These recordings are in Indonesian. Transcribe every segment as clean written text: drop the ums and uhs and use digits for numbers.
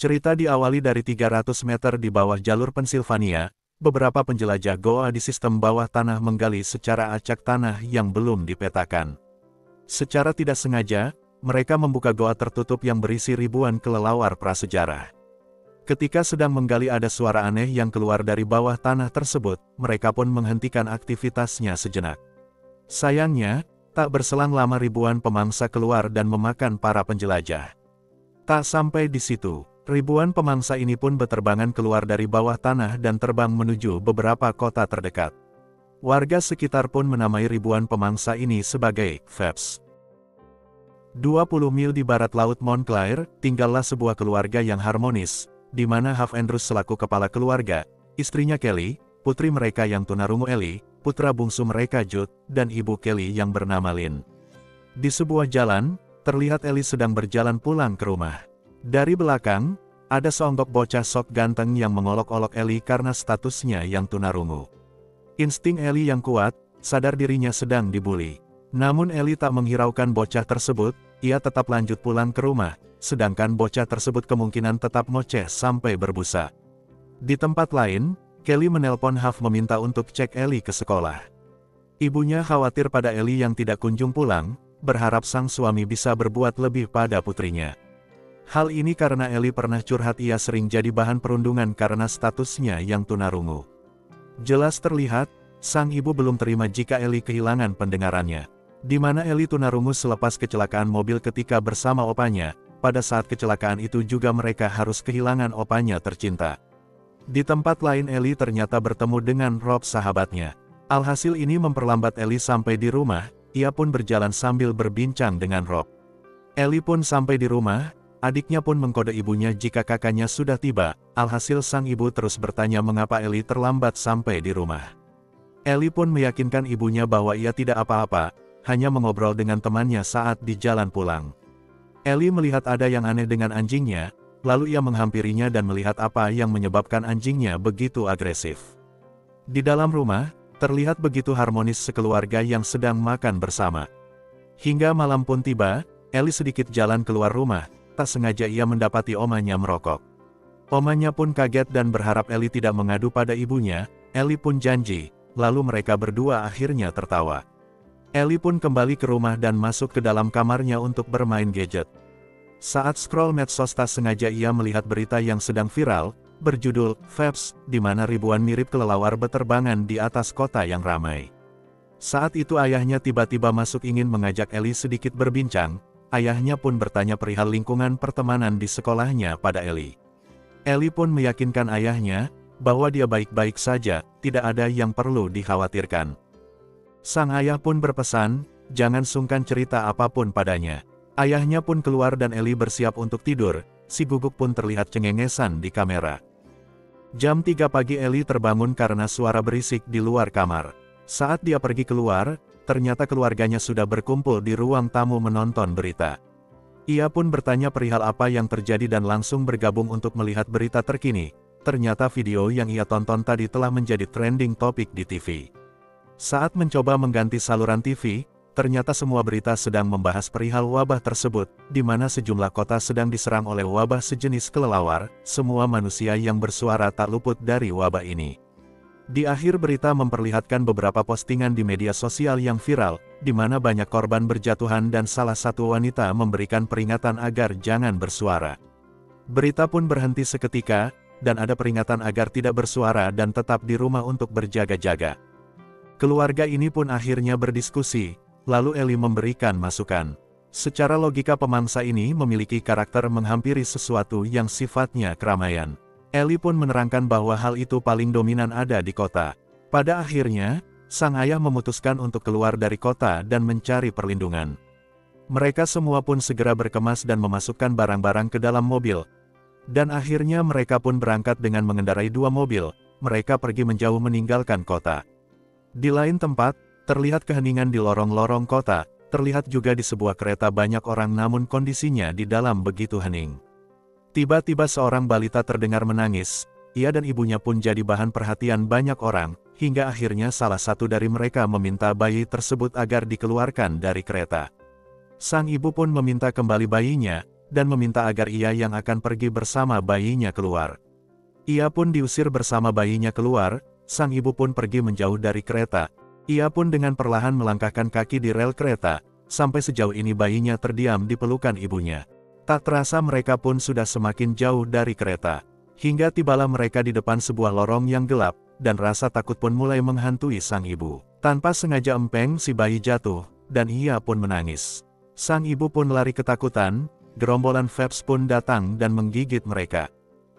Cerita diawali dari 300 meter di bawah jalur Pennsylvania, beberapa penjelajah goa di sistem bawah tanah menggali secara acak tanah yang belum dipetakan. Secara tidak sengaja, mereka membuka goa tertutup yang berisi ribuan kelelawar prasejarah. Ketika sedang menggali ada suara aneh yang keluar dari bawah tanah tersebut, mereka pun menghentikan aktivitasnya sejenak. Sayangnya, tak berselang lama ribuan pemangsa keluar dan memakan para penjelajah. Tak sampai di situ, ribuan pemangsa ini pun beterbangan keluar dari bawah tanah dan terbang menuju beberapa kota terdekat. Warga sekitar pun menamai ribuan pemangsa ini sebagai Phelps. 20 mil di barat laut Montclair, tinggallah sebuah keluarga yang harmonis, di mana Huff Andrews selaku kepala keluarga, istrinya Kelly, putri mereka yang tunarungu Ellie, putra bungsu mereka Jude, dan ibu Kelly yang bernama Lynn. Di sebuah jalan, terlihat Ellie sedang berjalan pulang ke rumah. Dari belakang, ada seonggok bocah sok ganteng yang mengolok-olok Ellie karena statusnya yang tunarungu. Insting Ellie yang kuat, sadar dirinya sedang dibuli. Namun Ellie tak menghiraukan bocah tersebut, ia tetap lanjut pulang ke rumah, sedangkan bocah tersebut kemungkinan tetap ngoceh sampai berbusa. Di tempat lain, Kelly menelpon Huff meminta untuk cek Ellie ke sekolah. Ibunya khawatir pada Ellie yang tidak kunjung pulang, berharap sang suami bisa berbuat lebih pada putrinya. Hal ini karena Ellie pernah curhat ia sering jadi bahan perundungan karena statusnya yang tunarungu. Jelas terlihat, sang ibu belum terima jika Ellie kehilangan pendengarannya. Di mana Ellie tunarungu selepas kecelakaan mobil ketika bersama opanya, pada saat kecelakaan itu juga mereka harus kehilangan opanya tercinta. Di tempat lain Ellie ternyata bertemu dengan Rob sahabatnya. Alhasil ini memperlambat Ellie sampai di rumah, ia pun berjalan sambil berbincang dengan Rob. Ellie pun sampai di rumah, adiknya pun mengkode ibunya jika kakaknya sudah tiba, alhasil sang ibu terus bertanya mengapa Ellie terlambat sampai di rumah. Ellie pun meyakinkan ibunya bahwa ia tidak apa-apa, hanya mengobrol dengan temannya saat di jalan pulang. Ellie melihat ada yang aneh dengan anjingnya, lalu ia menghampirinya dan melihat apa yang menyebabkan anjingnya begitu agresif. Di dalam rumah, terlihat begitu harmonis sekeluarga yang sedang makan bersama. Hingga malam pun tiba, Ellie sedikit jalan keluar rumah, tak sengaja ia mendapati omanya merokok. Omanya pun kaget dan berharap Ellie tidak mengadu pada ibunya, Ellie pun janji, lalu mereka berdua akhirnya tertawa. Ellie pun kembali ke rumah dan masuk ke dalam kamarnya untuk bermain gadget. Saat scroll medsos tak sengaja ia melihat berita yang sedang viral, berjudul Phelps, di mana ribuan mirip kelelawar beterbangan di atas kota yang ramai. Saat itu ayahnya tiba-tiba masuk ingin mengajak Ellie sedikit berbincang, ayahnya pun bertanya perihal lingkungan pertemanan di sekolahnya pada Ellie. Ellie pun meyakinkan ayahnya, bahwa dia baik-baik saja, tidak ada yang perlu dikhawatirkan. Sang ayah pun berpesan, jangan sungkan cerita apapun padanya. Ayahnya pun keluar dan Ellie bersiap untuk tidur, si guguk pun terlihat cengengesan di kamera. Jam 3 pagi Ellie terbangun karena suara berisik di luar kamar. Saat dia pergi keluar, ternyata keluarganya sudah berkumpul di ruang tamu menonton berita. Ia pun bertanya perihal apa yang terjadi dan langsung bergabung untuk melihat berita terkini. Ternyata video yang ia tonton tadi telah menjadi trending topik di TV. Saat mencoba mengganti saluran TV, ternyata semua berita sedang membahas perihal wabah tersebut, di mana sejumlah kota sedang diserang oleh wabah sejenis kelelawar, semua manusia yang bersuara tak luput dari wabah ini. Di akhir berita memperlihatkan beberapa postingan di media sosial yang viral, di mana banyak korban berjatuhan dan salah satu wanita memberikan peringatan agar jangan bersuara. Berita pun berhenti seketika, dan ada peringatan agar tidak bersuara dan tetap di rumah untuk berjaga-jaga. Keluarga ini pun akhirnya berdiskusi, lalu Ellie memberikan masukan. Secara logika pemangsa ini memiliki karakter menghampiri sesuatu yang sifatnya keramaian. Ellie pun menerangkan bahwa hal itu paling dominan ada di kota. Pada akhirnya, sang ayah memutuskan untuk keluar dari kota dan mencari perlindungan. Mereka semua pun segera berkemas dan memasukkan barang-barang ke dalam mobil. Dan akhirnya mereka pun berangkat dengan mengendarai 2 mobil, mereka pergi menjauh meninggalkan kota. Di lain tempat, terlihat keheningan di lorong-lorong kota, terlihat juga di sebuah kereta banyak orang namun kondisinya di dalam begitu hening. Tiba-tiba seorang balita terdengar menangis, ia dan ibunya pun jadi bahan perhatian banyak orang, hingga akhirnya salah satu dari mereka meminta bayi tersebut agar dikeluarkan dari kereta. Sang ibu pun meminta kembali bayinya, dan meminta agar ia yang akan pergi bersama bayinya keluar. Ia pun diusir bersama bayinya keluar, sang ibu pun pergi menjauh dari kereta. Ia pun dengan perlahan melangkahkan kaki di rel kereta, sampai sejauh ini bayinya terdiam di pelukan ibunya. Tak terasa mereka pun sudah semakin jauh dari kereta. Hingga tibalah mereka di depan sebuah lorong yang gelap, dan rasa takut pun mulai menghantui sang ibu. Tanpa sengaja empeng si bayi jatuh, dan ia pun menangis. Sang ibu pun lari ketakutan, gerombolan Phelps pun datang dan menggigit mereka.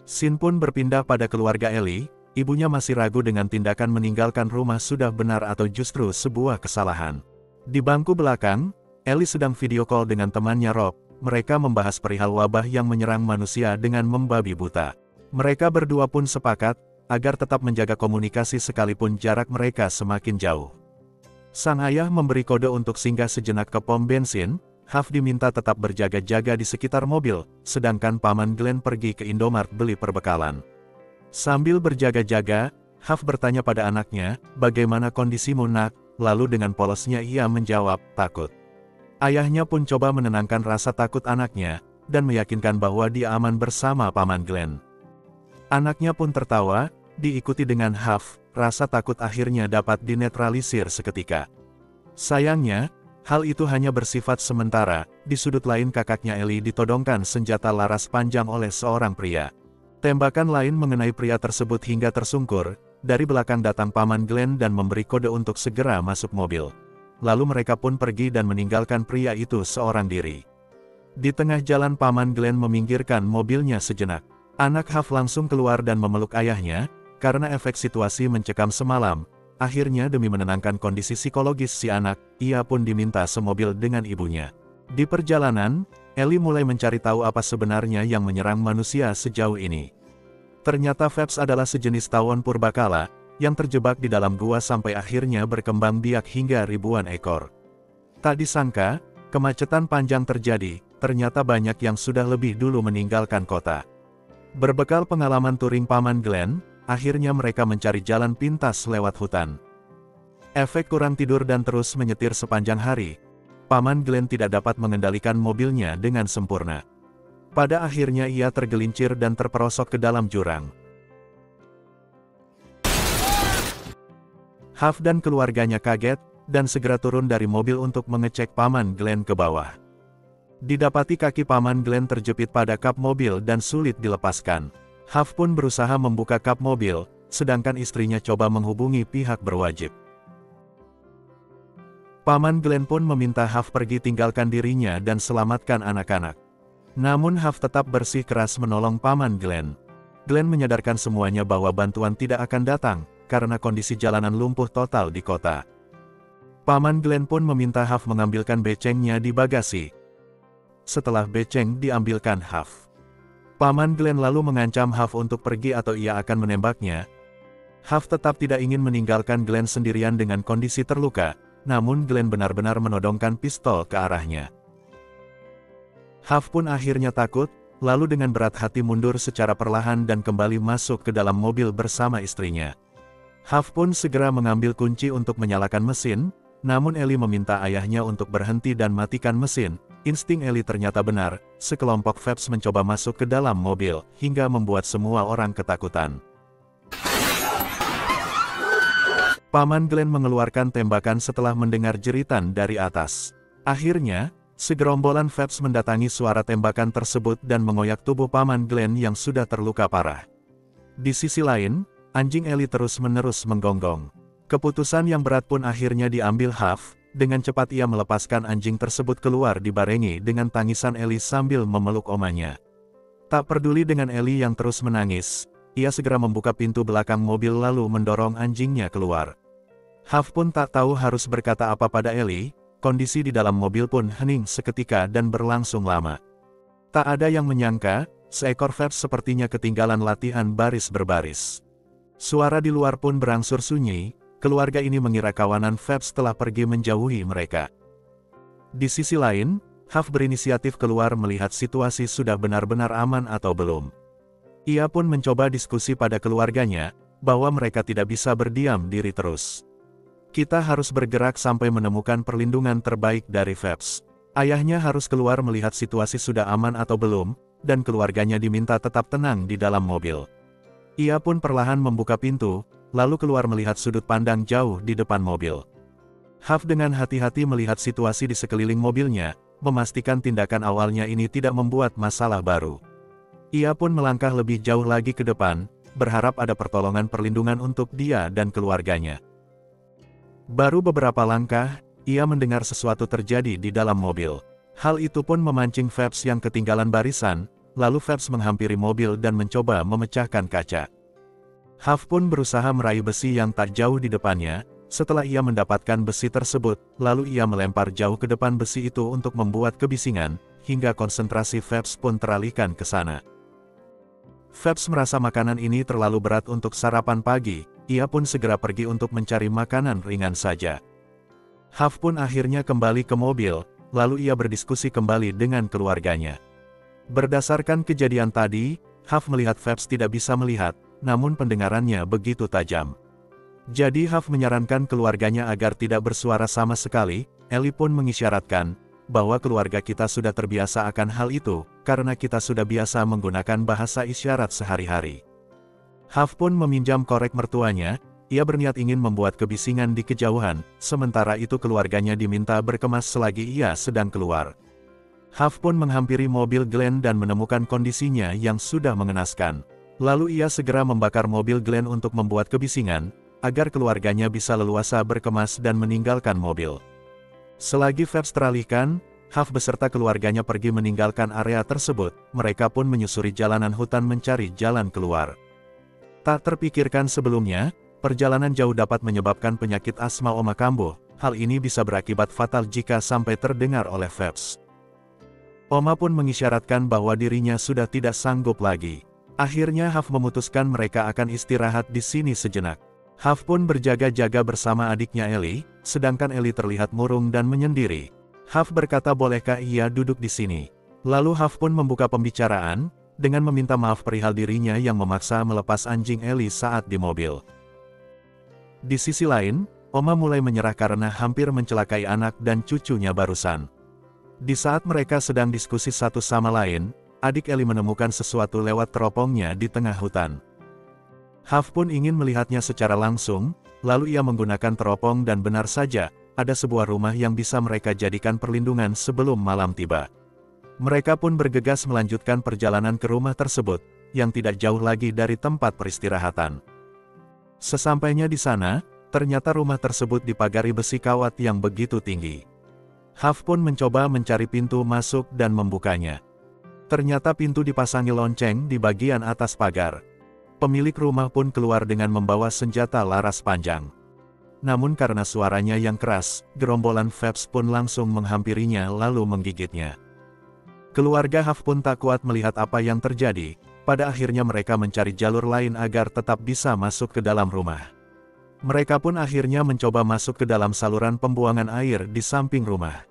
Scene pun berpindah pada keluarga Ellie, ibunya masih ragu dengan tindakan meninggalkan rumah sudah benar atau justru sebuah kesalahan. Di bangku belakang, Ellie sedang video call dengan temannya Rob, mereka membahas perihal wabah yang menyerang manusia dengan membabi buta. Mereka berdua pun sepakat, agar tetap menjaga komunikasi sekalipun jarak mereka semakin jauh. Sang ayah memberi kode untuk singgah sejenak ke pom bensin. Huff diminta tetap berjaga-jaga di sekitar mobil, sedangkan paman Glenn pergi ke Indomart beli perbekalan. Sambil berjaga-jaga, Huff bertanya pada anaknya, "Bagaimana kondisimu nak?" Lalu dengan polosnya ia menjawab, "Takut." Ayahnya pun coba menenangkan rasa takut anaknya, dan meyakinkan bahwa dia aman bersama paman Glenn. Anaknya pun tertawa, diikuti dengan Huff, rasa takut akhirnya dapat dinetralisir seketika. Sayangnya, hal itu hanya bersifat sementara. Di sudut lain kakaknya Ellie ditodongkan senjata laras panjang oleh seorang pria. Tembakan lain mengenai pria tersebut hingga tersungkur. Dari belakang datang paman Glenn dan memberi kode untuk segera masuk mobil. Lalu mereka pun pergi dan meninggalkan pria itu seorang diri. Di tengah jalan paman Glenn meminggirkan mobilnya sejenak. Anak Huff langsung keluar dan memeluk ayahnya, karena efek situasi mencekam semalam. Akhirnya demi menenangkan kondisi psikologis si anak, ia pun diminta semobil dengan ibunya. Di perjalanan, Ellie mulai mencari tahu apa sebenarnya yang menyerang manusia sejauh ini. Ternyata Phelps adalah sejenis tawon purbakala, yang terjebak di dalam gua sampai akhirnya berkembang biak hingga ribuan ekor. Tak disangka, kemacetan panjang terjadi, ternyata banyak yang sudah lebih dulu meninggalkan kota. Berbekal pengalaman touring paman Glenn, akhirnya mereka mencari jalan pintas lewat hutan. Efek kurang tidur dan terus menyetir sepanjang hari, paman Glenn tidak dapat mengendalikan mobilnya dengan sempurna. Pada akhirnya ia tergelincir dan terperosok ke dalam jurang. Huff dan keluarganya kaget, dan segera turun dari mobil untuk mengecek paman Glenn ke bawah. Didapati kaki paman Glenn terjepit pada kap mobil dan sulit dilepaskan. Huff pun berusaha membuka kap mobil, sedangkan istrinya coba menghubungi pihak berwajib. Paman Glenn pun meminta Huff pergi tinggalkan dirinya dan selamatkan anak-anak. Namun Huff tetap bersikeras menolong paman Glenn. Glenn menyadarkan semuanya bahwa bantuan tidak akan datang, karena kondisi jalanan lumpuh total di kota. Paman Glenn pun meminta Huff mengambilkan becengnya di bagasi. Setelah beceng diambilkan Huff, paman Glenn lalu mengancam Huff untuk pergi atau ia akan menembaknya. Huff tetap tidak ingin meninggalkan Glenn sendirian dengan kondisi terluka, namun Glenn benar-benar menodongkan pistol ke arahnya. Huff pun akhirnya takut, lalu dengan berat hati mundur secara perlahan dan kembali masuk ke dalam mobil bersama istrinya. Huff pun segera mengambil kunci untuk menyalakan mesin, namun Ellie meminta ayahnya untuk berhenti dan matikan mesin. Insting Ellie ternyata benar, sekelompok Phelps mencoba masuk ke dalam mobil, hingga membuat semua orang ketakutan. Paman Glenn mengeluarkan tembakan setelah mendengar jeritan dari atas. Akhirnya, segerombolan Phelps mendatangi suara tembakan tersebut dan mengoyak tubuh paman Glenn yang sudah terluka parah. Di sisi lain, anjing Ellie terus-menerus menggonggong. Keputusan yang berat pun akhirnya diambil Huff. Dengan cepat ia melepaskan anjing tersebut keluar dibarengi dengan tangisan Ellie sambil memeluk omanya. Tak peduli dengan Ellie yang terus menangis, ia segera membuka pintu belakang mobil lalu mendorong anjingnya keluar. Huff pun tak tahu harus berkata apa pada Ellie, kondisi di dalam mobil pun hening seketika dan berlangsung lama. Tak ada yang menyangka, seekor Phelps sepertinya ketinggalan latihan baris berbaris. Suara di luar pun berangsur sunyi. Keluarga ini mengira kawanan Phelps telah pergi menjauhi mereka. Di sisi lain, Huff berinisiatif keluar melihat situasi sudah benar-benar aman atau belum. Ia pun mencoba diskusi pada keluarganya, bahwa mereka tidak bisa berdiam diri terus. Kita harus bergerak sampai menemukan perlindungan terbaik dari Phelps. Ayahnya harus keluar melihat situasi sudah aman atau belum, dan keluarganya diminta tetap tenang di dalam mobil. Ia pun perlahan membuka pintu, lalu keluar melihat sudut pandang jauh di depan mobil. Huff dengan hati-hati melihat situasi di sekeliling mobilnya, memastikan tindakan awalnya ini tidak membuat masalah baru. Ia pun melangkah lebih jauh lagi ke depan, berharap ada pertolongan perlindungan untuk dia dan keluarganya. Baru beberapa langkah, ia mendengar sesuatu terjadi di dalam mobil. Hal itu pun memancing Phelps yang ketinggalan barisan, lalu Phelps menghampiri mobil dan mencoba memecahkan kaca. Huff pun berusaha meraih besi yang tak jauh di depannya. Setelah ia mendapatkan besi tersebut, lalu ia melempar jauh ke depan besi itu untuk membuat kebisingan, hingga konsentrasi Phelps pun teralihkan ke sana. Phelps merasa makanan ini terlalu berat untuk sarapan pagi, ia pun segera pergi untuk mencari makanan ringan saja. Huff pun akhirnya kembali ke mobil, lalu ia berdiskusi kembali dengan keluarganya. Berdasarkan kejadian tadi, Huff melihat Phelps tidak bisa melihat, namun pendengarannya begitu tajam. Jadi Huff menyarankan keluarganya agar tidak bersuara sama sekali. Ellie pun mengisyaratkan bahwa keluarga kita sudah terbiasa akan hal itu, karena kita sudah biasa menggunakan bahasa isyarat sehari-hari. Huff pun meminjam korek mertuanya, ia berniat ingin membuat kebisingan di kejauhan, sementara itu keluarganya diminta berkemas selagi ia sedang keluar. Huff pun menghampiri mobil Glenn dan menemukan kondisinya yang sudah mengenaskan. Lalu ia segera membakar mobil Glenn untuk membuat kebisingan, agar keluarganya bisa leluasa berkemas dan meninggalkan mobil. Selagi Phelps teralihkan, Huff beserta keluarganya pergi meninggalkan area tersebut, mereka pun menyusuri jalanan hutan mencari jalan keluar. Tak terpikirkan sebelumnya, perjalanan jauh dapat menyebabkan penyakit asma Oma kambuh, hal ini bisa berakibat fatal jika sampai terdengar oleh Phelps. Oma pun mengisyaratkan bahwa dirinya sudah tidak sanggup lagi. Akhirnya Huff memutuskan mereka akan istirahat di sini sejenak. Huff pun berjaga-jaga bersama adiknya Ellie, sedangkan Ellie terlihat murung dan menyendiri. Huff berkata bolehkah ia duduk di sini. Lalu Huff pun membuka pembicaraan, dengan meminta maaf perihal dirinya yang memaksa melepas anjing Ellie saat di mobil. Di sisi lain, Oma mulai menyerah karena hampir mencelakai anak dan cucunya barusan. Di saat mereka sedang diskusi satu sama lain, adik Ellie menemukan sesuatu lewat teropongnya di tengah hutan. Huff pun ingin melihatnya secara langsung, lalu ia menggunakan teropong dan benar saja, ada sebuah rumah yang bisa mereka jadikan perlindungan sebelum malam tiba. Mereka pun bergegas melanjutkan perjalanan ke rumah tersebut, yang tidak jauh lagi dari tempat peristirahatan. Sesampainya di sana, ternyata rumah tersebut dipagari besi kawat yang begitu tinggi. Huff pun mencoba mencari pintu masuk dan membukanya. Ternyata pintu dipasangi lonceng di bagian atas pagar. Pemilik rumah pun keluar dengan membawa senjata laras panjang. Namun karena suaranya yang keras, gerombolan Phelps pun langsung menghampirinya lalu menggigitnya. Keluarga Huff pun tak kuat melihat apa yang terjadi, pada akhirnya mereka mencari jalur lain agar tetap bisa masuk ke dalam rumah. Mereka pun akhirnya mencoba masuk ke dalam saluran pembuangan air di samping rumah.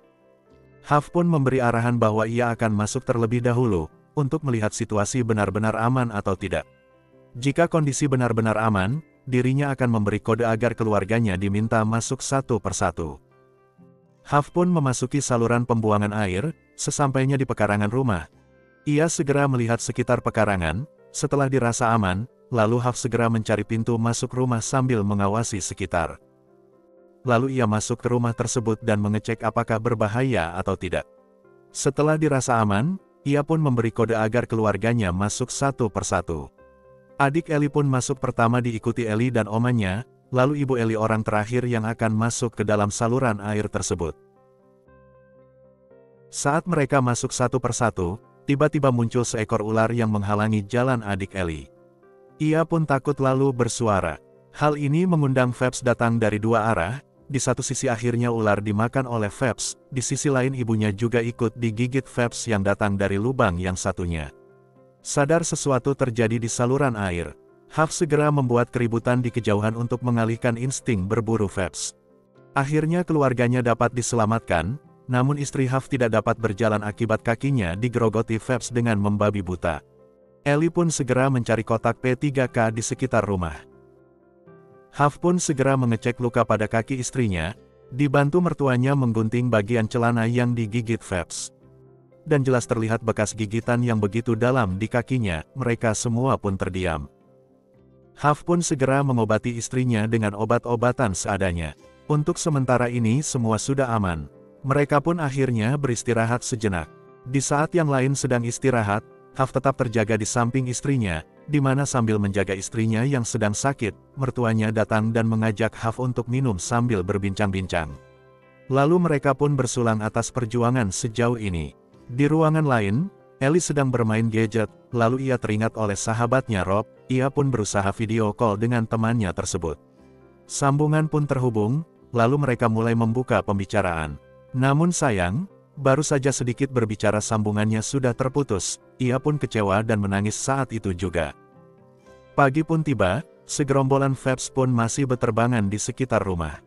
Huff pun memberi arahan bahwa ia akan masuk terlebih dahulu, untuk melihat situasi benar-benar aman atau tidak. Jika kondisi benar-benar aman, dirinya akan memberi kode agar keluarganya diminta masuk satu persatu. Huff pun memasuki saluran pembuangan air, sesampainya di pekarangan rumah. Ia segera melihat sekitar pekarangan, setelah dirasa aman, lalu Huff segera mencari pintu masuk rumah sambil mengawasi sekitar. Lalu ia masuk ke rumah tersebut dan mengecek apakah berbahaya atau tidak. Setelah dirasa aman, ia pun memberi kode agar keluarganya masuk satu persatu. Adik Ellie pun masuk pertama diikuti Ellie dan omanya, lalu ibu Ellie orang terakhir yang akan masuk ke dalam saluran air tersebut. Saat mereka masuk satu persatu, tiba-tiba muncul seekor ular yang menghalangi jalan adik Ellie. Ia pun takut lalu bersuara. Hal ini mengundang Phelps datang dari dua arah, di satu sisi akhirnya ular dimakan oleh Phelps, di sisi lain ibunya juga ikut digigit Phelps yang datang dari lubang yang satunya. Sadar sesuatu terjadi di saluran air, Huff segera membuat keributan di kejauhan untuk mengalihkan insting berburu Phelps. Akhirnya keluarganya dapat diselamatkan, namun istri Huff tidak dapat berjalan akibat kakinya digerogoti Phelps dengan membabi buta. Ellie pun segera mencari kotak P3K di sekitar rumah. Huff pun segera mengecek luka pada kaki istrinya, Dibantu mertuanya menggunting bagian celana yang digigit Phelps. Dan jelas terlihat bekas gigitan yang begitu dalam di kakinya, mereka semua pun terdiam. Huff pun segera mengobati istrinya dengan obat-obatan seadanya. Untuk sementara ini semua sudah aman. Mereka pun akhirnya beristirahat sejenak. Di saat yang lain sedang istirahat, Huff tetap terjaga di samping istrinya, di mana sambil menjaga istrinya yang sedang sakit, mertuanya datang dan mengajak Huff untuk minum sambil berbincang-bincang. Lalu mereka pun bersulang atas perjuangan sejauh ini. Di ruangan lain, Ellie sedang bermain gadget, lalu ia teringat oleh sahabatnya Rob, ia pun berusaha video call dengan temannya tersebut. Sambungan pun terhubung, lalu mereka mulai membuka pembicaraan. Namun sayang, baru saja sedikit berbicara sambungannya sudah terputus, ia pun kecewa dan menangis saat itu juga. Pagi pun tiba, segerombolan Phelps pun masih berterbangan di sekitar rumah.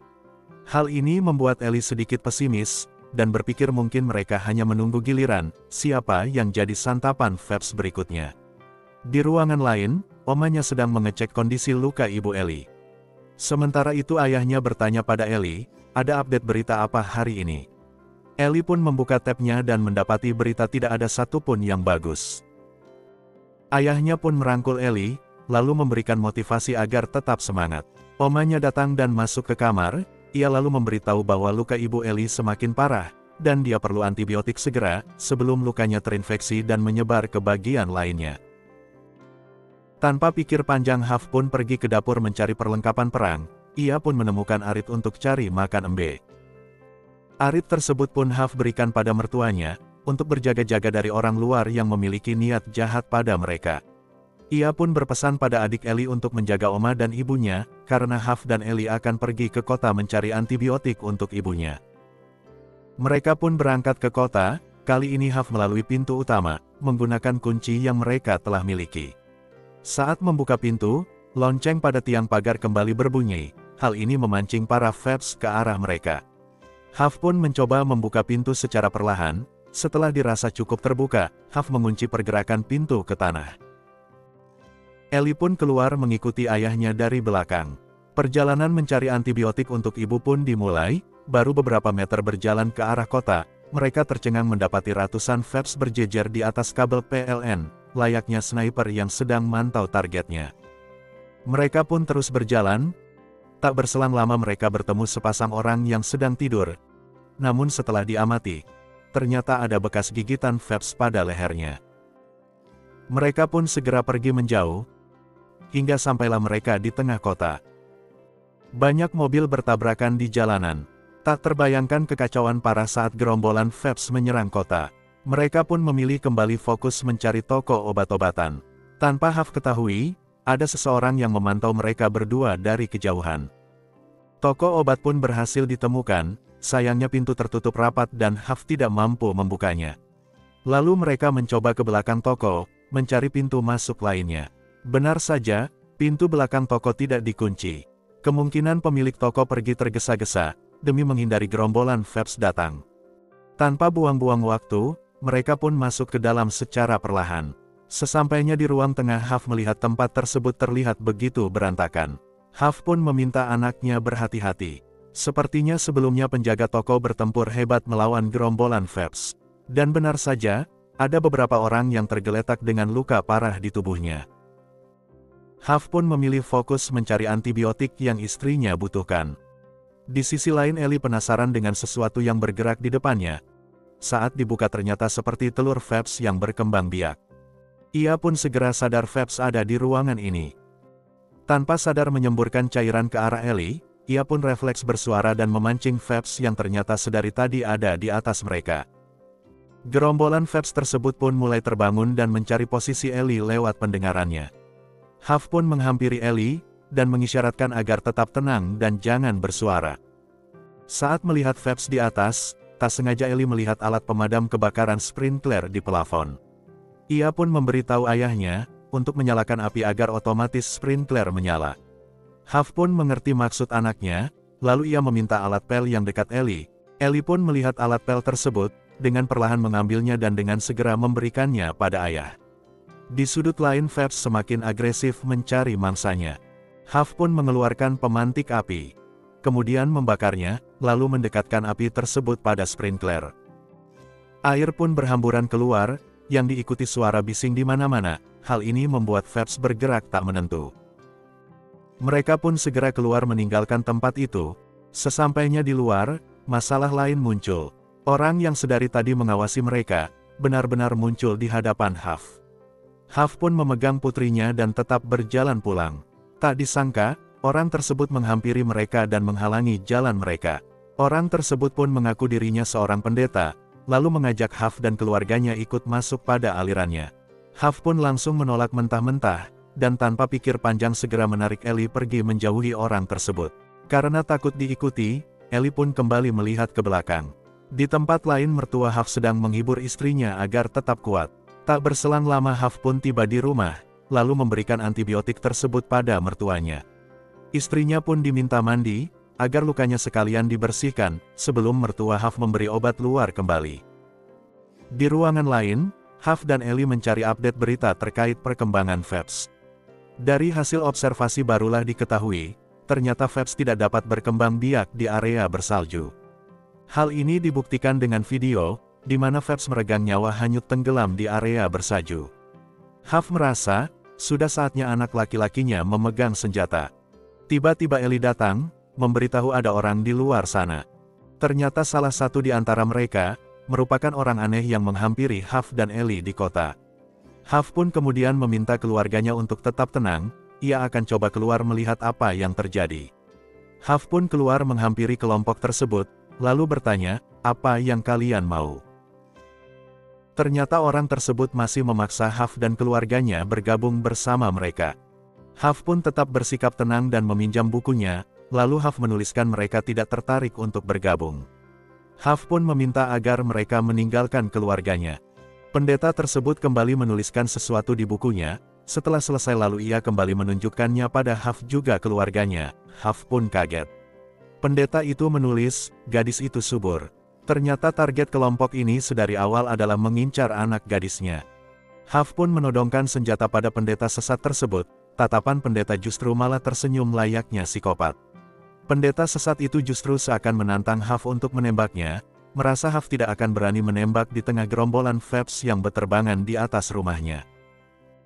Hal ini membuat Ellie sedikit pesimis, dan berpikir mungkin mereka hanya menunggu giliran, siapa yang jadi santapan Phelps berikutnya. Di ruangan lain, omanya sedang mengecek kondisi luka ibu Ellie. Sementara itu ayahnya bertanya pada Ellie, ada update berita apa hari ini? Ellie pun membuka tabnya dan mendapati berita tidak ada satupun yang bagus. Ayahnya pun merangkul Ellie, lalu memberikan motivasi agar tetap semangat. Omanya datang dan masuk ke kamar, ia lalu memberitahu bahwa luka ibu Ellie semakin parah, dan dia perlu antibiotik segera, sebelum lukanya terinfeksi dan menyebar ke bagian lainnya. Tanpa pikir panjang Huff pun pergi ke dapur mencari perlengkapan perang, ia pun menemukan arit untuk cari makan embe. Arit tersebut pun Huff berikan pada mertuanya, untuk berjaga-jaga dari orang luar yang memiliki niat jahat pada mereka. Ia pun berpesan pada adik Ellie untuk menjaga oma dan ibunya, karena Huff dan Ellie akan pergi ke kota mencari antibiotik untuk ibunya. Mereka pun berangkat ke kota, kali ini Huff melalui pintu utama, menggunakan kunci yang mereka telah miliki. Saat membuka pintu, lonceng pada tiang pagar kembali berbunyi, hal ini memancing para Phelps ke arah mereka. Huff pun mencoba membuka pintu secara perlahan, setelah dirasa cukup terbuka, Huff mengunci pergerakan pintu ke tanah. Ellie pun keluar mengikuti ayahnya dari belakang. Perjalanan mencari antibiotik untuk ibu pun dimulai, baru beberapa meter berjalan ke arah kota, mereka tercengang mendapati ratusan Phelps berjejer di atas kabel PLN, layaknya sniper yang sedang mantau targetnya. Mereka pun terus berjalan, tak berselang lama mereka bertemu sepasang orang yang sedang tidur. Namun setelah diamati, ternyata ada bekas gigitan Phelps pada lehernya. Mereka pun segera pergi menjauh, hingga sampailah mereka di tengah kota. Banyak mobil bertabrakan di jalanan. Tak terbayangkan kekacauan parah saat gerombolan Phelps menyerang kota. Mereka pun memilih kembali fokus mencari toko obat-obatan. Tanpa Huff ketahui, ada seseorang yang memantau mereka berdua dari kejauhan. Toko obat pun berhasil ditemukan, sayangnya pintu tertutup rapat dan Huff tidak mampu membukanya. Lalu mereka mencoba ke belakang toko, mencari pintu masuk lainnya. Benar saja, pintu belakang toko tidak dikunci. Kemungkinan pemilik toko pergi tergesa-gesa, demi menghindari gerombolan Phelps datang. Tanpa buang-buang waktu, mereka pun masuk ke dalam secara perlahan. Sesampainya di ruang tengah Huff melihat tempat tersebut terlihat begitu berantakan. Huff pun meminta anaknya berhati-hati. Sepertinya sebelumnya penjaga toko bertempur hebat melawan gerombolan Phelps. Dan benar saja, ada beberapa orang yang tergeletak dengan luka parah di tubuhnya. Huff pun memilih fokus mencari antibiotik yang istrinya butuhkan. Di sisi lain Ellie penasaran dengan sesuatu yang bergerak di depannya. Saat dibuka ternyata seperti telur Phelps yang berkembang biak. Ia pun segera sadar Phelps ada di ruangan ini. Tanpa sadar menyemburkan cairan ke arah Ellie, ia pun refleks bersuara dan memancing Phelps yang ternyata sedari tadi ada di atas mereka. Gerombolan Phelps tersebut pun mulai terbangun dan mencari posisi Ellie lewat pendengarannya. Huff pun menghampiri Ellie, dan mengisyaratkan agar tetap tenang dan jangan bersuara. Saat melihat Phelps di atas, tak sengaja Ellie melihat alat pemadam kebakaran sprinkler di plafon. Ia pun memberitahu ayahnya, untuk menyalakan api agar otomatis sprinkler menyala. Huff pun mengerti maksud anaknya, lalu ia meminta alat pel yang dekat Ellie. Ellie pun melihat alat pel tersebut, dengan perlahan mengambilnya dan dengan segera memberikannya pada ayah. Di sudut lain Phelps semakin agresif mencari mangsanya. Huff pun mengeluarkan pemantik api. Kemudian membakarnya, lalu mendekatkan api tersebut pada sprinkler. Air pun berhamburan keluar, yang diikuti suara bising di mana-mana. Hal ini membuat Phelps bergerak tak menentu. Mereka pun segera keluar meninggalkan tempat itu. Sesampainya di luar, masalah lain muncul. Orang yang sedari tadi mengawasi mereka, benar-benar muncul di hadapan Huff. Huff pun memegang putrinya dan tetap berjalan pulang. Tak disangka, orang tersebut menghampiri mereka dan menghalangi jalan mereka. Orang tersebut pun mengaku dirinya seorang pendeta, lalu mengajak Huff dan keluarganya ikut masuk pada alirannya. Huff pun langsung menolak mentah-mentah, dan tanpa pikir panjang segera menarik Ellie pergi menjauhi orang tersebut. Karena takut diikuti, Ellie pun kembali melihat ke belakang. Di tempat lain mertua Huff sedang menghibur istrinya agar tetap kuat. Tak berselang lama Huff pun tiba di rumah, lalu memberikan antibiotik tersebut pada mertuanya. Istrinya pun diminta mandi, agar lukanya sekalian dibersihkan, sebelum mertua Huff memberi obat luar kembali. Di ruangan lain, Huff dan Ellie mencari update berita terkait perkembangan Phelps. Dari hasil observasi barulah diketahui, ternyata Phelps tidak dapat berkembang biak di area bersalju. Hal ini dibuktikan dengan video, di mana Phelps meregang nyawa hanyut tenggelam di area bersalju. Huff merasa, sudah saatnya anak laki-lakinya memegang senjata. Tiba-tiba Ellie datang, memberitahu ada orang di luar sana. Ternyata salah satu di antara mereka, merupakan orang aneh yang menghampiri Huff dan Ellie di kota. Huff pun kemudian meminta keluarganya untuk tetap tenang, ia akan coba keluar melihat apa yang terjadi. Huff pun keluar menghampiri kelompok tersebut, lalu bertanya, apa yang kalian mau? Ternyata orang tersebut masih memaksa Huff dan keluarganya bergabung bersama mereka. Huff pun tetap bersikap tenang dan meminjam bukunya, lalu Huff menuliskan mereka tidak tertarik untuk bergabung. Huff pun meminta agar mereka meninggalkan keluarganya. Pendeta tersebut kembali menuliskan sesuatu di bukunya, setelah selesai lalu ia kembali menunjukkannya pada Huff juga keluarganya. Huff pun kaget. Pendeta itu menulis, gadis itu subur. Ternyata target kelompok ini sedari awal adalah mengincar anak gadisnya. Huff pun menodongkan senjata pada pendeta sesat tersebut, tatapan pendeta justru malah tersenyum layaknya psikopat. Pendeta sesat itu justru seakan menantang Huff untuk menembaknya, merasa Huff tidak akan berani menembak di tengah gerombolan Phelps yang berterbangan di atas rumahnya.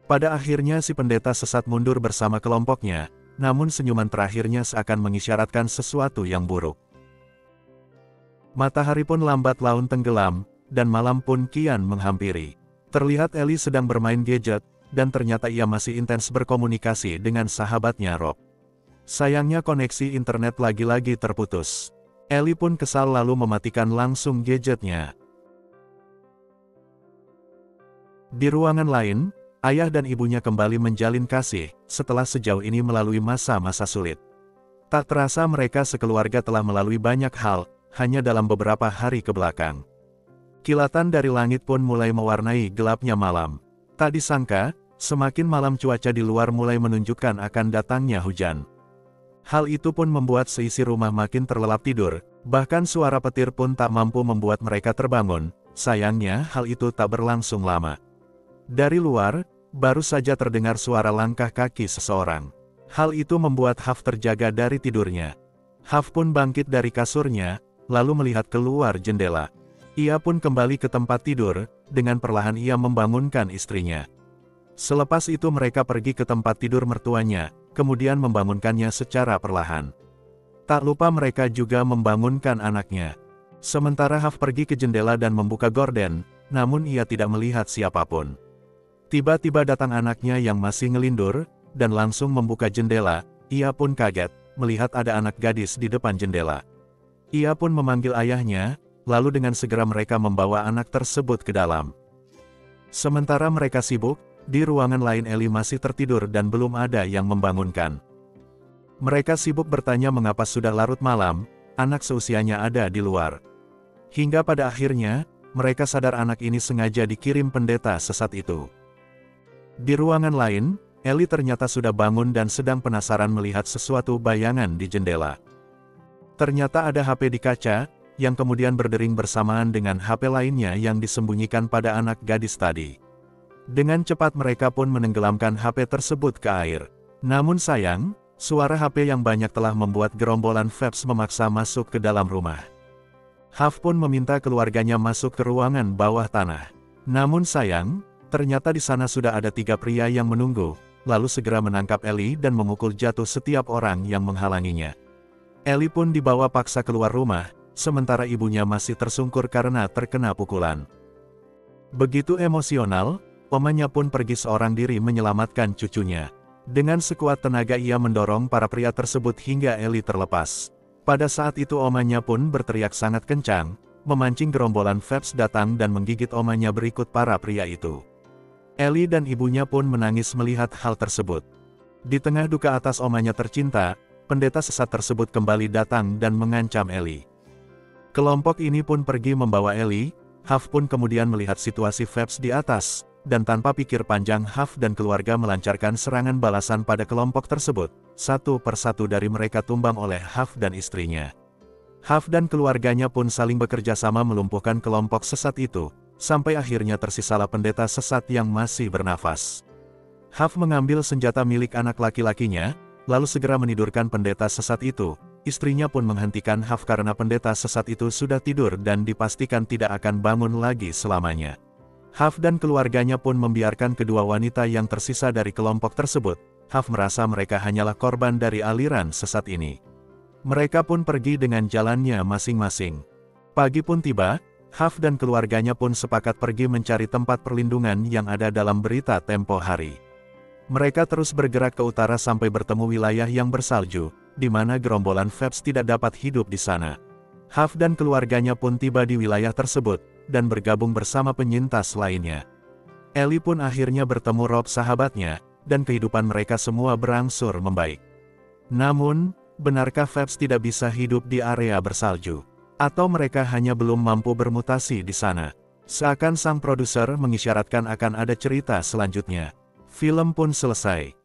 Pada akhirnya si pendeta sesat mundur bersama kelompoknya, namun senyuman terakhirnya seakan mengisyaratkan sesuatu yang buruk. Matahari pun lambat laun tenggelam, dan malam pun kian menghampiri. Terlihat Ellie sedang bermain gadget, dan ternyata ia masih intens berkomunikasi dengan sahabatnya Rob. Sayangnya koneksi internet lagi-lagi terputus. Ellie pun kesal lalu mematikan langsung gadgetnya. Di ruangan lain, ayah dan ibunya kembali menjalin kasih, setelah sejauh ini melalui masa-masa sulit. Tak terasa mereka sekeluarga telah melalui banyak hal, hanya dalam beberapa hari kebelakang. Kilatan dari langit pun mulai mewarnai gelapnya malam. Tak disangka, semakin malam cuaca di luar mulai menunjukkan akan datangnya hujan. Hal itu pun membuat seisi rumah makin terlelap tidur, bahkan suara petir pun tak mampu membuat mereka terbangun. Sayangnya hal itu tak berlangsung lama. Dari luar, baru saja terdengar suara langkah kaki seseorang. Hal itu membuat Huff terjaga dari tidurnya. Huff pun bangkit dari kasurnya, lalu melihat keluar jendela. Ia pun kembali ke tempat tidur, dengan perlahan ia membangunkan istrinya. Selepas itu mereka pergi ke tempat tidur mertuanya, kemudian membangunkannya secara perlahan. Tak lupa mereka juga membangunkan anaknya. Sementara Huff pergi ke jendela dan membuka gorden, namun ia tidak melihat siapapun. Tiba-tiba datang anaknya yang masih ngelindur, dan langsung membuka jendela. Ia pun kaget, melihat ada anak gadis di depan jendela. Ia pun memanggil ayahnya, lalu dengan segera mereka membawa anak tersebut ke dalam. Sementara mereka sibuk, di ruangan lain Ellie masih tertidur dan belum ada yang membangunkan. Mereka sibuk bertanya mengapa sudah larut malam, anak seusianya ada di luar. Hingga pada akhirnya, mereka sadar anak ini sengaja dikirim pendeta sesat itu. Di ruangan lain, Ellie ternyata sudah bangun dan sedang penasaran melihat sesuatu bayangan di jendela. Ternyata ada HP di kaca, yang kemudian berdering bersamaan dengan HP lainnya yang disembunyikan pada anak gadis tadi. Dengan cepat mereka pun menenggelamkan HP tersebut ke air. Namun sayang, Suara HP yang banyak telah membuat gerombolan Phelps memaksa masuk ke dalam rumah. Huff pun meminta keluarganya masuk ke ruangan bawah tanah. Namun sayang, ternyata di sana sudah ada 3 pria yang menunggu, lalu segera menangkap Ellie dan memukul jatuh setiap orang yang menghalanginya. Ellie pun dibawa paksa keluar rumah, sementara ibunya masih tersungkur karena terkena pukulan. Begitu emosional, omanya pun pergi seorang diri menyelamatkan cucunya. Dengan sekuat tenaga ia mendorong para pria tersebut hingga Ellie terlepas. Pada saat itu omanya pun berteriak sangat kencang, memancing gerombolan Phelps datang dan menggigit omanya berikut para pria itu. Ellie dan ibunya pun menangis melihat hal tersebut. Di tengah duka atas omanya tercinta, pendeta sesat tersebut kembali datang dan mengancam Ellie. Kelompok ini pun pergi membawa Ellie. Huff pun kemudian melihat situasi Phelps di atas, dan tanpa pikir panjang Huff dan keluarga melancarkan serangan balasan pada kelompok tersebut. Satu persatu dari mereka tumbang oleh Huff dan istrinya. Huff dan keluarganya pun saling bekerja sama melumpuhkan kelompok sesat itu, sampai akhirnya tersisalah pendeta sesat yang masih bernafas. Huff mengambil senjata milik anak laki-lakinya, lalu segera menidurkan pendeta sesat itu. Istrinya pun menghentikan Huff karena pendeta sesat itu sudah tidur dan dipastikan tidak akan bangun lagi selamanya. Huff dan keluarganya pun membiarkan kedua wanita yang tersisa dari kelompok tersebut. Huff merasa mereka hanyalah korban dari aliran sesat ini. Mereka pun pergi dengan jalannya masing-masing. Pagi pun tiba, Huff dan keluarganya pun sepakat pergi mencari tempat perlindungan yang ada dalam berita tempo hari. Mereka terus bergerak ke utara sampai bertemu wilayah yang bersalju, di mana gerombolan Phelps tidak dapat hidup di sana. Huff dan keluarganya pun tiba di wilayah tersebut, dan bergabung bersama penyintas lainnya. Ellie pun akhirnya bertemu Rob sahabatnya, dan kehidupan mereka semua berangsur membaik. Namun, benarkah Phelps tidak bisa hidup di area bersalju? Atau mereka hanya belum mampu bermutasi di sana? Seakan sang produser mengisyaratkan akan ada cerita selanjutnya. Film pun selesai.